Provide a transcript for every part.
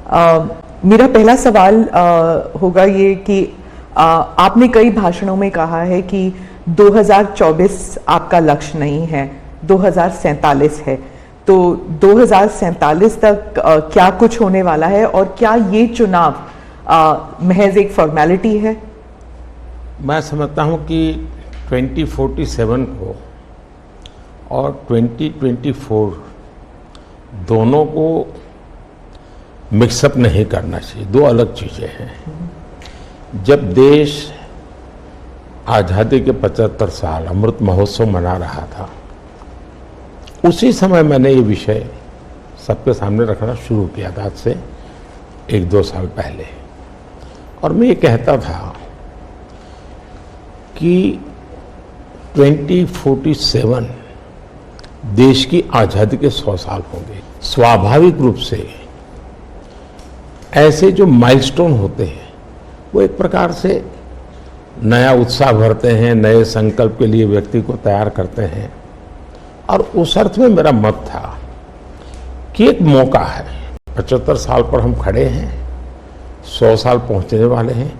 मेरा पहला सवाल होगा ये कि आपने कई भाषणों में कहा है कि 2024 आपका लक्ष्य नहीं है, 2047 है। तो 2047 तक क्या कुछ होने वाला है और क्या ये चुनाव महज एक फॉर्मेलिटी है? मैं समझता हूं कि 2047 को और 2024 दोनों को मिक्सअप नहीं करना चाहिए, दो अलग चीज़ें हैं। जब देश आज़ादी के 75 साल अमृत महोत्सव मना रहा था, उसी समय मैंने ये विषय सबके सामने रखना शुरू किया था, आज से 1-2 साल पहले। और मैं ये कहता था कि 2047 देश की आज़ादी के 100 साल होंगे। स्वाभाविक रूप से ऐसे जो माइलस्टोन होते हैं वो एक प्रकार से नया उत्साह भरते हैं, नए संकल्प के लिए व्यक्ति को तैयार करते हैं। और उस अर्थ में मेरा मत था कि एक मौका है, 75 साल पर हम खड़े हैं, 100 साल पहुंचने वाले हैं,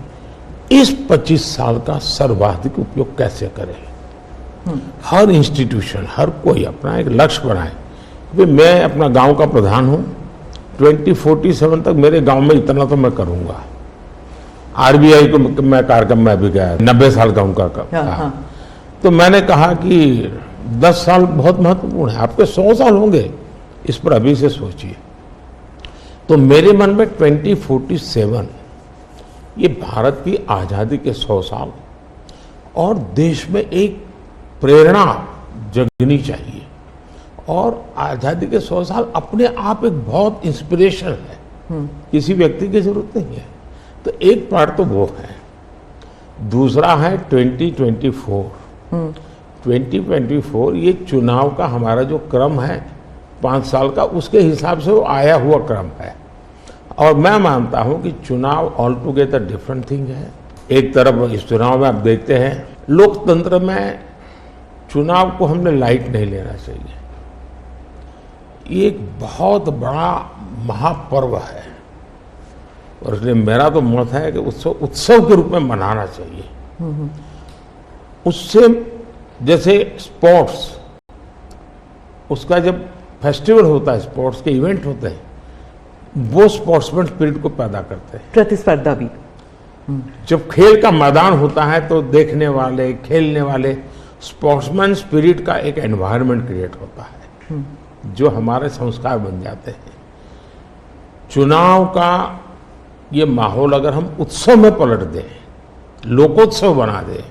इस 25 साल का सर्वाधिक उपयोग कैसे करें। हर इंस्टीट्यूशन, हर कोई अपना एक लक्ष्य बनाए कि मैं अपना गांव का प्रधान हूं, 2047 तक मेरे गांव में इतना तो मैं करूंगा। आरबीआई को मैं कार्यक्रम में भी गया, 90 साल का उनका कहा। तो मैंने कहा कि 10 साल बहुत महत्वपूर्ण है, आपके 100 साल होंगे, इस पर अभी से सोचिए। तो मेरे मन में 2047 ये भारत की आज़ादी के 100 साल और देश में एक प्रेरणा जगनी चाहिए। और आज़ादी के 100 साल अपने आप एक बहुत इंस्पिरेशन है, किसी व्यक्ति की जरूरत नहीं है। तो एक पार्ट तो वो है, दूसरा है 2024। 2024 ये चुनाव का हमारा जो क्रम है 5 साल का, उसके हिसाब से वो आया हुआ क्रम है। और मैं मानता हूं कि चुनाव ऑल टुगेदर डिफरेंट थिंग है। एक तरफ इस चुनाव में आप देखते हैं, लोकतंत्र में चुनाव को हमने लाइट नहीं लेना चाहिए। ये एक बहुत बड़ा महापर्व है और इसलिए मेरा तो मत है कि उत्सव के रूप में मनाना चाहिए। उससे जैसे स्पोर्ट्स, उसका जब फेस्टिवल होता है, स्पोर्ट्स के इवेंट होते हैं, वो स्पोर्ट्समैन स्पिरिट को पैदा करते हैं, प्रतिस्पर्धा भी। जब खेल का मैदान होता है तो देखने वाले, खेलने वाले, स्पोर्ट्समैन स्पिरिट का एक एनवायरनमेंट क्रिएट होता है जो हमारे संस्कार बन जाते हैं। चुनाव का ये माहौल अगर हम उत्सव में पलट दें, लोकोत्सव बना दें,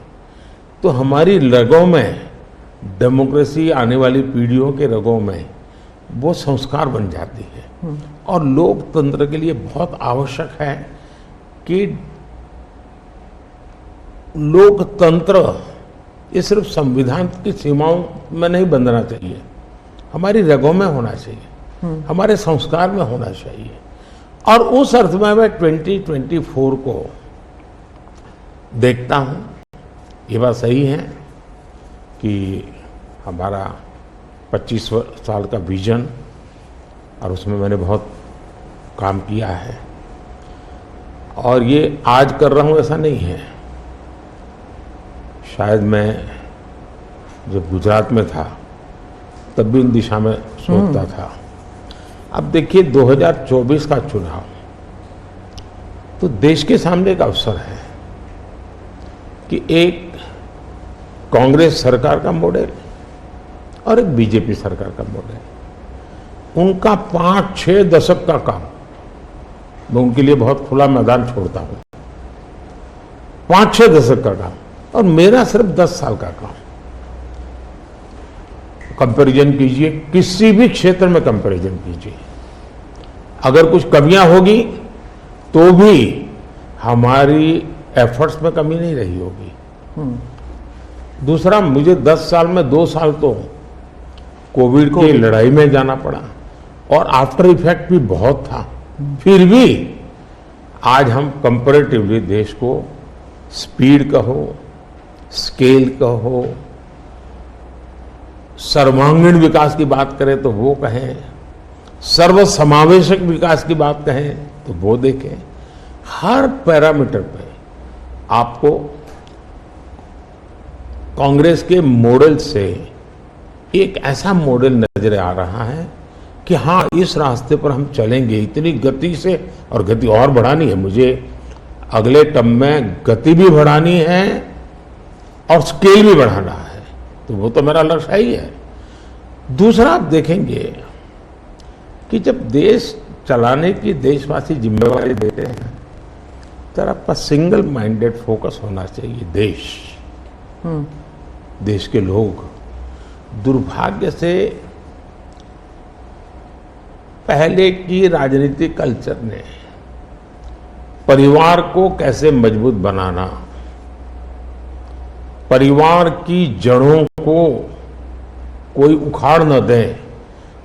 तो हमारी रगों में, डेमोक्रेसी आने वाली पीढ़ियों के रगों में वो संस्कार बन जाती है। और लोकतंत्र के लिए बहुत आवश्यक है कि लोकतंत्र ये सिर्फ संविधान की सीमाओं में नहीं बंधना चाहिए, हमारी रगों में होना चाहिए, हमारे संस्कार में होना चाहिए। और उस अर्थ में मैं 2024 को देखता हूं। ये बात सही है कि हमारा 25 साल का विजन, और उसमें मैंने बहुत काम किया है। और ये आज कर रहा हूं ऐसा नहीं है, शायद मैं जब गुजरात में था तब भी इन दिशा में सोचता था। अब देखिए 2024 का चुनाव तो देश के सामने एक अवसर है कि एक कांग्रेस सरकार का मॉडल और एक बीजेपी सरकार का मॉडल, उनका 5-6 दशक का काम, मैं उनके लिए बहुत खुला मैदान छोड़ता हूं, 5-6 दशक का काम, और मेरा सिर्फ 10 साल का काम। कंपैरिजन कीजिए, किसी भी क्षेत्र में कंपैरिजन कीजिए, अगर कुछ कमियां होगी तो भी हमारी एफर्ट्स में कमी नहीं रही होगी। दूसरा, मुझे 10 साल में 2 साल तो कोविड की लड़ाई में जाना पड़ा और आफ्टर इफेक्ट भी बहुत था। फिर भी आज हम कंपैरेटिवली देश को स्पीड कहो, स्केल कहो, सर्वांगीण विकास की बात करें तो वो कहें, सर्वसमावेशक विकास की बात कहें, तो वो देखें। हर पैरामीटर पे आपको कांग्रेस के मॉडल से एक ऐसा मॉडल नजर आ रहा है कि हाँ, इस रास्ते पर हम चलेंगे इतनी गति से, और गति और बढ़ानी है मुझे। अगले टर्म में गति भी बढ़ानी है और स्केल भी बढ़ाना है, तो वो तो मेरा लक्ष्य ही है। दूसरा, आप देखेंगे कि जब देश चलाने की देशवासी जिम्मेवारी देते हैं तो आपका सिंगल माइंडेड फोकस होना चाहिए। देश के लोग दुर्भाग्य से पहले की राजनीतिक कल्चर ने परिवार को कैसे मजबूत बनाना, परिवार की जड़ों को कोई उखाड़ न दे,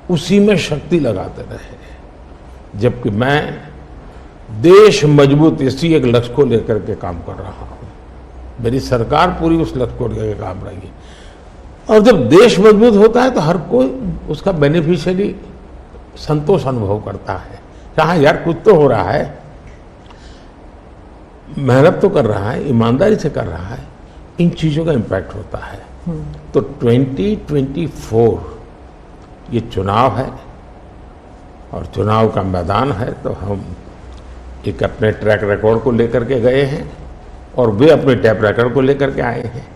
उसी में शक्ति लगाते रहे। जबकि मैं देश मजबूत इसी एक लक्ष्य को लेकर के काम कर रहा हूं। मेरी सरकार पूरी उस लक्ष्य को लेकर काम रहेगी। और जब देश मजबूत होता है तो हर कोई उसका बेनिफिशियरी संतोष अनुभव करता है। कहा यार, कुछ तो हो रहा है, मेहनत तो कर रहा है, ईमानदारी से कर रहा है, इन चीजों का इम्पैक्ट होता है। तो 2024 ये चुनाव है और चुनाव का मैदान है, तो हम एक अपने ट्रैक रिकॉर्ड को लेकर के गए हैं और वे अपने ट्रैक रिकॉर्ड को लेकर के आए हैं।